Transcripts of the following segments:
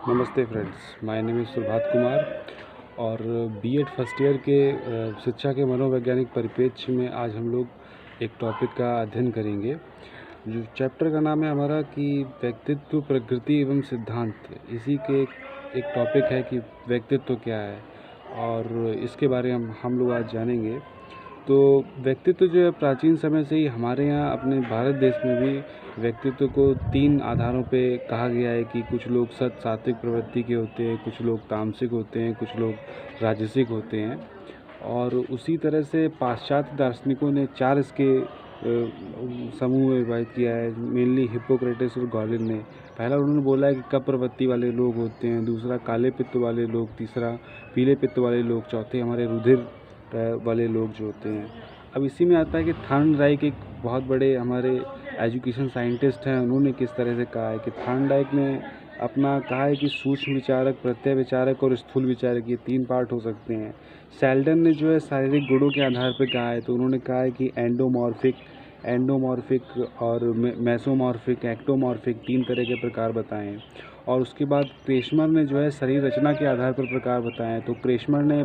नमस्ते friends, my name is Subhat Kumar और BEd first year के शिक्षा के मनोवैज्ञानिक परिप्रेक्ष्य में आज हम लोग एक टॉपिक का अध्ययन करेंगे। जो चैप्टर का नाम है हमारा कि व्यक्तित्व, प्रकृति एवं सिद्धांत। इसी के एक टॉपिक है कि व्यक्तित्व क्या है और इसके बारे में हम लोग आज जानेंगे। तो व्यक्तित्व जो है प्राचीन समय से ही हमारे यहाँ अपने भारत देश में भी व्यक्तित्व को 3 आधारों पे कहा गया है कि कुछ लोग सात्विक प्रवृत्ति के होते हैं, कुछ लोग तामसिक होते हैं, कुछ लोग राजसिक होते हैं। और उसी तरह से पाश्चात्य दार्शनिकों ने 4 इसके समूह में विभाजित किया है। मेनली हिप्पोक्रेटिस और गॉलिन ने पहला उन्होंने बोला है कि कप प्रवृत्ति वाले लोग होते हैं, दूसरा काले पित्त वाले लोग, तीसरा पीले पित्त वाले लोग, चौथे हमारे रुधिर वाले लोग जो होते हैं। अब इसी में आता है कि थॉर्नडाइक एक बहुत बड़े हमारे एजुकेशन साइंटिस्ट हैं। उन्होंने किस तरह से कहा है कि थॉर्नडाइक ने अपना कहा है कि सूक्ष्म विचारक, प्रत्यय विचारक और स्थूल विचारक, ये 3 पार्ट हो सकते हैं। सेल्डन ने जो है शारीरिक गुणों के आधार पर कहा है, तो उन्होंने कहा है कि एंडोमॉर्फिक और मेसोमॉर्फिक, एक्टोमॉर्फिक 3 तरह के प्रकार बताए हैं। और उसके बाद क्रेशमर ने जो है शरीर रचना के आधार पर प्रकार बताए हैं। तो क्रेशमर ने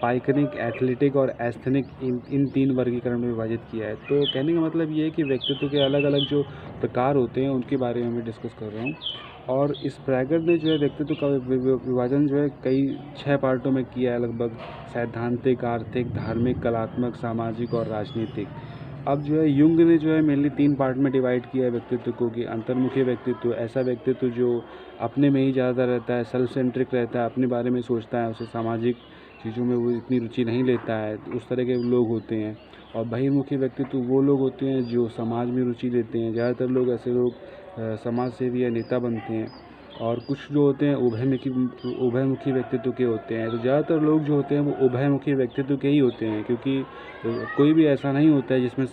पाइकनिक, एथलेटिक और एस्थेनिक इन 3 वर्गीकरण में विभाजित किया है। तो कहने का मतलब ये है कि व्यक्तित्व के अलग अलग जो प्रकार होते हैं उनके बारे में मैं डिस्कस कर रहा हूँ। और इस प्रैगर ने जो है व्यक्तित्व का विभाजन जो है कई 6 पार्टों में किया है, लगभग सैद्धांतिक, आर्थिक, धार्मिक, कलात्मक, सामाजिक और राजनीतिक। अब जो है युंग ने जो है मेनली 3 पार्ट में डिवाइड किया है व्यक्तित्व को, कि अंतर्मुखी व्यक्तित्व, ऐसा व्यक्तित्व जो अपने में ही ज़्यादा रहता है, सेल्फ सेंट्रिक रहता है, अपने बारे में सोचता है, उसे सामाजिक चीज़ों में वो इतनी रुचि नहीं लेता है, उस तरह के लोग होते हैं। और बहिर्मुखी व्यक्तित्व वो लोग होते हैं जो समाज में रुचि लेते हैं। ज़्यादातर लोग ऐसे लोग समाज सेवी या नेता बनते हैं। और कुछ जो होते हैं उभयमुखी व्यक्तित्व के होते हैं। तो ज़्यादातर लोग जो होते हैं वो उभयमुखी व्यक्तित्व के ही होते हैं, क्योंकि कोई भी ऐसा नहीं होता है जिसमें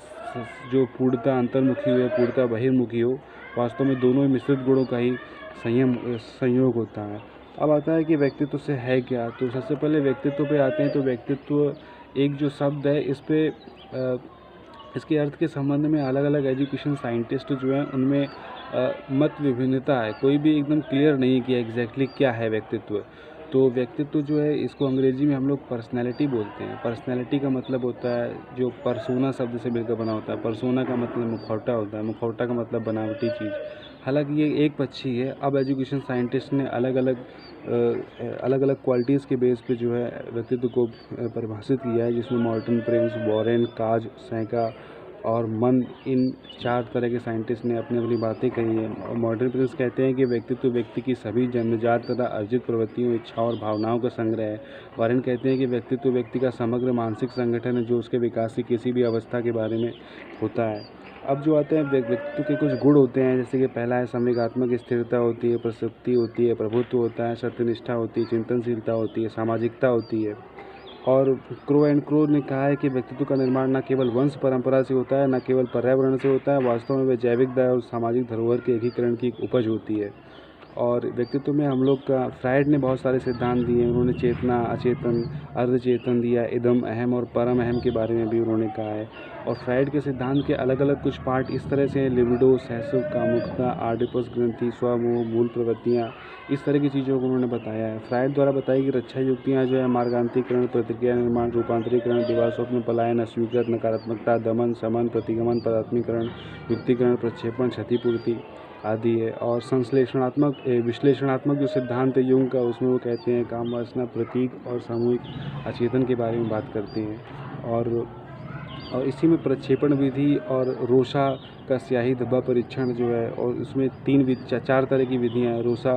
जो पूर्णतः अंतर्मुखी हो या पूर्णतः बहिर्मुखी हो। वास्तव में दोनों ही मिश्रित गुणों का ही संयोग होता है। अब आता है कि व्यक्तित्व से है क्या। तो सबसे पहले व्यक्तित्व पे आते हैं। तो व्यक्तित्व एक जो शब्द है, इसके अर्थ के संबंध में अलग अलग एजुकेशन साइंटिस्ट जो हैं उनमें मत विभिन्नता है। कोई भी एकदम क्लियर नहीं कि एग्जैक्टली क्या है व्यक्तित्व। तो व्यक्तित्व जो है इसको अंग्रेजी में हम लोग पर्सनैलिटी बोलते हैं। पर्सनैलिटी का मतलब होता है जो परसोना शब्द से मिलकर बना होता है। परसोना का मतलब मुखौटा होता है, मुखौटा का मतलब बनावटी चीज़। हालांकि ये एक पक्षी है। अब एजुकेशन साइंटिस्ट ने अलग अलग क्वालिटीज़ के बेस पे जो है व्यक्तित्व को परिभाषित किया है, जिसमें मॉर्टन प्रिंस, वॉरेन, काज, सैका और मन, इन 4 तरह के साइंटिस्ट ने अपनी अपनी बातें कही हैं। और मॉर्टन प्रिंस कहते हैं कि व्यक्तित्व व्यक्ति की सभी जन्मजात तथा अर्जित प्रवृत्तियों, इच्छाओं और भावनाओं का संग्रह है। वॉरेन कहते हैं कि व्यक्तित्व व्यक्ति का समग्र मानसिक संगठन है, जो उसके विकास की किसी भी अवस्था के बारे में होता है। अब जो आते हैं व्यक्तित्व के कुछ गुण होते हैं, जैसे कि पहला है संवेगात्मक स्थिरता होती है, प्रसक्ति होती है, प्रभुत्व होता है, सत्यनिष्ठा होती है, चिंतनशीलता होती है, सामाजिकता होती है। और क्रो ने कहा है कि व्यक्तित्व का निर्माण न केवल वंश परंपरा से होता है, न केवल पर्यावरण से होता है, वास्तव में वह जैविक दाय और सामाजिक धरोहर के एकीकरण की उपज होती है। और व्यक्तित्व में हम लोग का फ्रायड ने बहुत सारे सिद्धांत दिए। उन्होंने चेतना, अचेतन, अर्धचेतन दिया, इदम, अहम और परम अहम के बारे में भी उन्होंने कहा है। और फ्रायड के सिद्धांत के अलग अलग कुछ पार्ट इस तरह से हैं: लिबिडो, सहसुख, कामुकता, आडिपस ग्रंथि, स्वमोह, मूल प्रवृत्तियाँ, इस तरह की चीज़ों को उन्होंने बताया है। फ्रायड द्वारा बताई गई रक्षा युक्तियाँ जो है मार्गांतरीकरण, प्रतिक्रिया निर्माण, रूपांतरीकरण, दिवास्वप्न, पलायन, अस्वीकृत, नकारात्मकता, दमन, शमन, प्रतिगमन, पदात्मीकरण, युक्तिकरण, प्रक्षेपण, क्षतिपूर्ति आदि है। और विश्लेषणात्मक जो सिद्धांत है यूंग का, उसमें वो कहते हैं काम वासना, प्रतीक और सामूहिक अचेतन के बारे में बात करते हैं। और इसी में प्रक्षेपण विधि और रोशा का स्याही धब्बा परीक्षण जो है, और उसमें 4 तरह की विधियाँ हैं: रोशा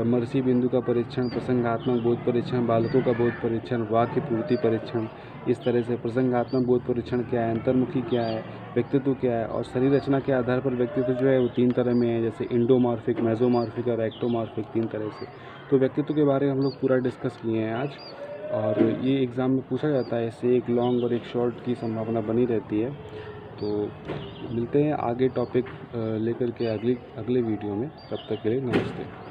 मर्सी बिंदु का परीक्षण, प्रसंगात्मक बोध परीक्षण, बालकों का बोध परीक्षण, वाक्य पूर्ति परीक्षण। इस तरह से प्रसंगात्मक बोध परीक्षण क्या है, अंतर्मुखी क्या है, व्यक्तित्व क्या है। और शरीर रचना के आधार पर व्यक्तित्व जो है वो 3 तरह में है, जैसे इंडोमॉर्फिक, मेसोमॉर्फिक और एक्टोमॉर्फिक, 3 तरह से। तो व्यक्तित्व के बारे में हम लोग पूरा डिस्कस किए हैं आज। और ये एग्ज़ाम में पूछा जाता है, इससे एक लॉन्ग और एक शॉर्ट की संभावना बनी रहती है। तो मिलते हैं आगे टॉपिक लेकर के अगले वीडियो में। तब तक के लिए नमस्ते।